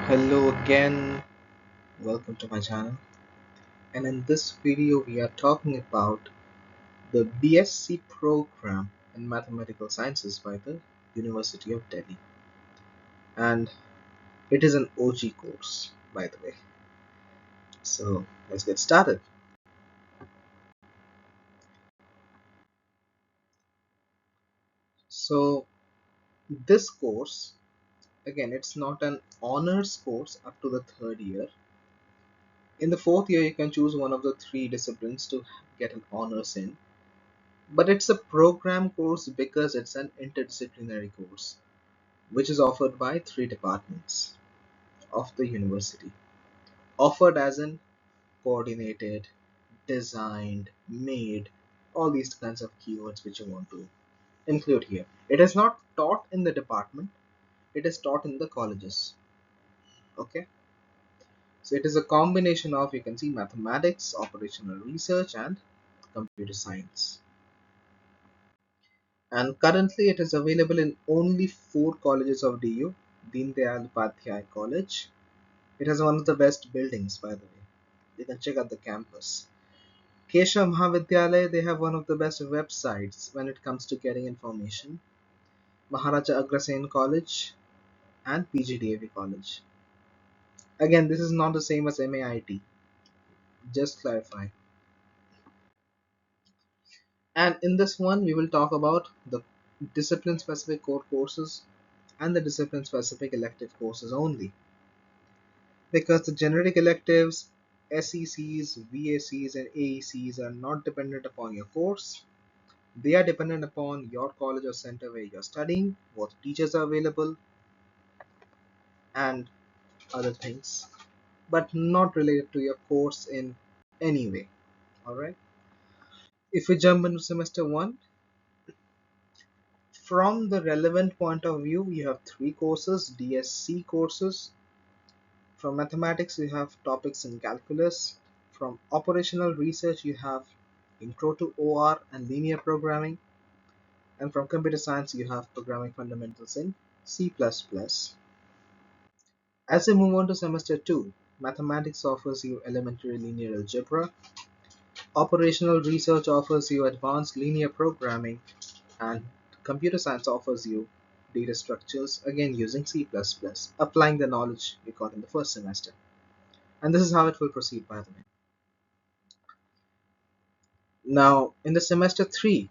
Hello again, welcome to my channel, and in this video we are talking about the B.Sc program in Mathematical Sciences by the University of Delhi, and it is an OG course, by the way. So let's get started. So this course, again, it's not an honors course up to the third year. In the fourth year you can choose one of the three disciplines to get an honors in, but it's a program course because it's an interdisciplinary course which is offered by three departments of the university. Offered as in coordinated, designed, made, all these kinds of keywords which you want to include here. It is not taught in the department, it is taught in the colleges. Okay, so it is a combination of, you can see, mathematics, operational research, and computer science. And currently it is available in only four colleges of DU: Deen Dayal Upadhyay College. It has one of the best buildings, by the way. You can check out the campus. Keshav Mahavidyalaya, they have one of the best websites when it comes to getting information. Maharaja Agrasen College and PGDAV College. Again, this is not the same as MAIT, just clarify. And in this one, we will talk about the discipline specific core courses and the discipline specific elective courses only. Because the generic electives, SECs, VACs, and AECs are not dependent upon your course. They are dependent upon your college or center where you're studying, what teachers are available, and other things, but not related to your course in any way. Alright? If we jump into semester 1, from the relevant point of view, you have three courses, DSC courses. From mathematics, you have topics in calculus. From operational research, you have intro to OR and linear programming. And from computer science, you have programming fundamentals in C++. As we move on to semester 2, mathematics offers you elementary linear algebra, operational research offers you advanced linear programming, and computer science offers you data structures, again using C++, applying the knowledge we got in the first semester. And this is how it will proceed, by the way. Now, in the semester 3,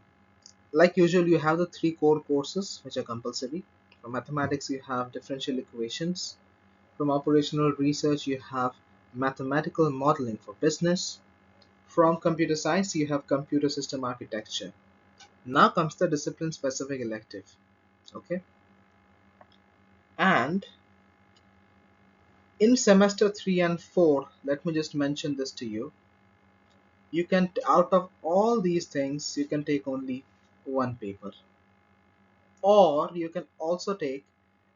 like usual, you have the three core courses which are compulsory. From mathematics, you have differential equations. From operational research, you have mathematical modeling for business. From computer science, you have computer system architecture. Now comes the discipline specific elective. Okay. And in semester 3 and 4, let me just mention this to you. You can, out of all these things, you can take only one paper. Or you can also take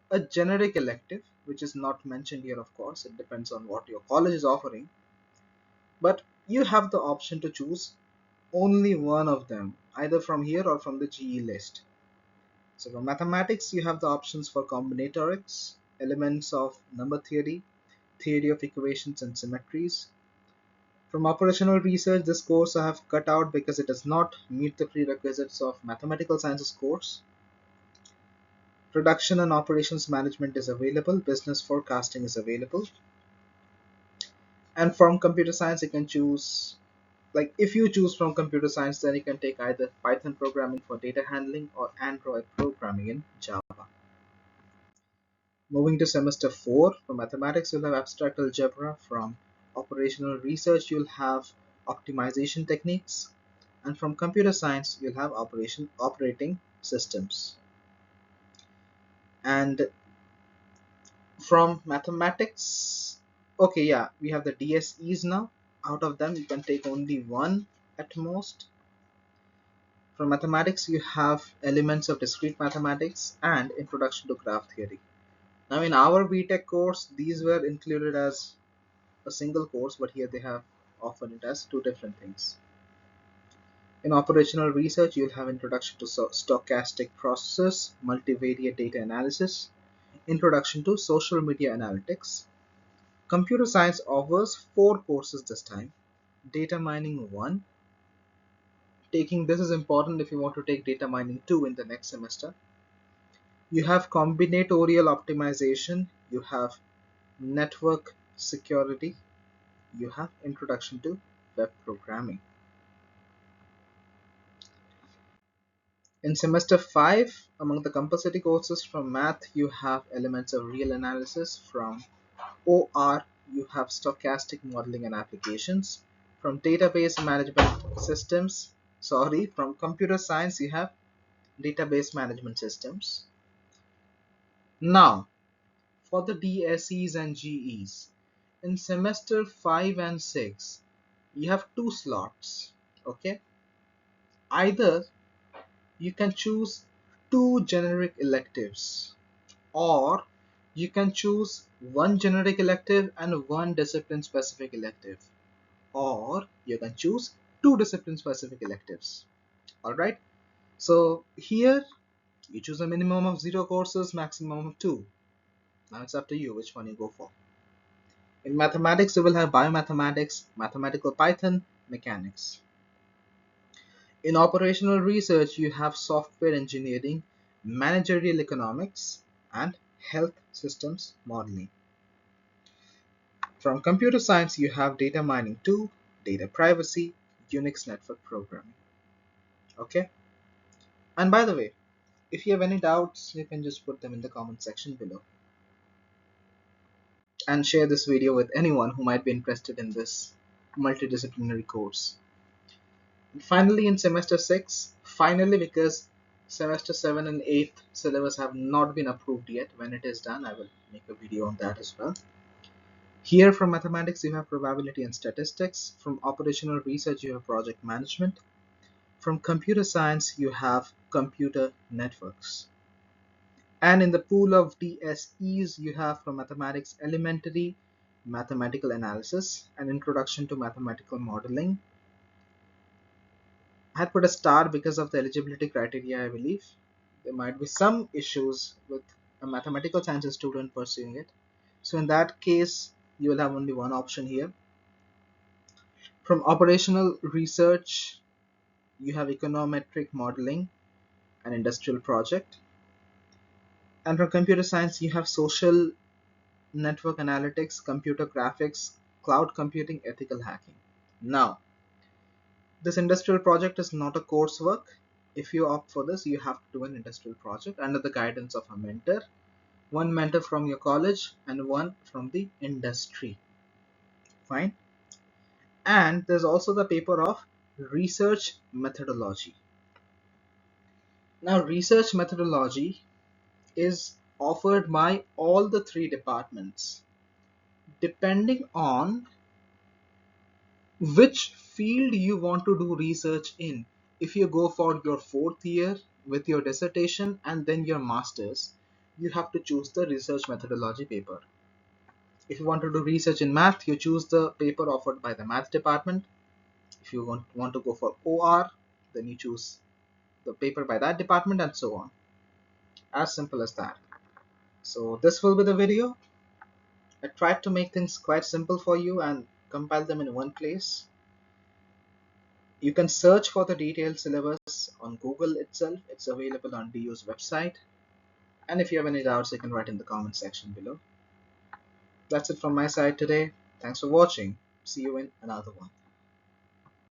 a generic elective, which is not mentioned here, of course. It depends on what your college is offering. But you have the option to choose only one of them, either from here or from the GE list. So for mathematics, you have the options for combinatorics, elements of number theory, theory of equations and symmetries. From operational research, this course I have cut out because it does not meet the prerequisites of mathematical sciences course. Production and operations management is available, business forecasting is available. And from computer science, you can choose, like if you choose from computer science, then you can take either Python programming for data handling or Android programming in Java. Moving to semester 4, for mathematics, you'll have abstract algebra. From operational research, you'll have optimization techniques. And from computer science, you'll have operating systems. And from mathematics, okay, yeah, we have the DSEs now. Out of them, you can take only one at most. From mathematics, you have elements of discrete mathematics and introduction to graph theory. Now, in our BTech course, these were included as a single course, but here they have offered it as two different things. In operational research, you'll have introduction to stochastic processes, multivariate data analysis, Introduction to Social Media Analytics. Computer Science offers 4 courses this time. Data Mining 1. Taking this is important if you want to take Data Mining 2 in the next semester. You have Combinatorial Optimization. You have Network Security. You have Introduction to Web Programming. In semester 5, among the compulsory courses from math, you have elements of real analysis. From OR, you have stochastic modeling and applications. From database management systems, from computer science, you have database management systems. Now, for the DSEs and GEs, in semester 5 and 6, you have 2 slots. Okay, either you can choose 2 generic electives, or you can choose 1 generic elective and 1 discipline specific elective, or you can choose 2 discipline specific electives. Alright, so here you choose a minimum of 0 courses, maximum of 2. Now it's up to you which one you go for. In mathematics, you will have biomathematics, mathematical Python, mechanics. In operational research, you have software engineering, managerial economics, and health systems modeling. From computer science, you have data mining 2, data privacy, Unix network programming. Okay? And by the way, if you have any doubts, you can just put them in the comment section below. And share this video with anyone who might be interested in this multidisciplinary course. And finally, in semester 6, finally, because semester 7 and 8 syllabus have not been approved yet, when it is done, I will make a video on that as well. Here from mathematics, you have probability and statistics. From operational research, you have project management. From computer science, you have computer networks. And in the pool of DSEs, you have from mathematics elementary, mathematical analysis, and introduction to mathematical modeling. I had put a star because of the eligibility criteria, I believe. There might be some issues with a mathematical sciences student pursuing it. So in that case, you will have only one option here. From operational research, you have econometric modeling and industrial project. And from computer science, you have social network analytics, computer graphics, cloud computing, ethical hacking. Now, this industrial project is not a coursework. If you opt for this, you have to do an industrial project under the guidance of a mentor. One mentor from your college and one from the industry. Fine. And there's also the paper of research methodology. Now, research methodology is offered by all the 3 departments depending on which field you want to do research in. If you go for your 4th year with your dissertation and then your master's, you have to choose the research methodology paper. If you want to do research in math, you choose the paper offered by the math department. If you want to go for OR, then you choose the paper by that department, and so on. As simple as that. So this will be the video. I tried to make things quite simple for you and compile them in one place. You can search for the detailed syllabus on Google itself. It's available on DU's website. And if you have any doubts, you can write in the comment section below. That's it from my side today. Thanks for watching. See you in another one.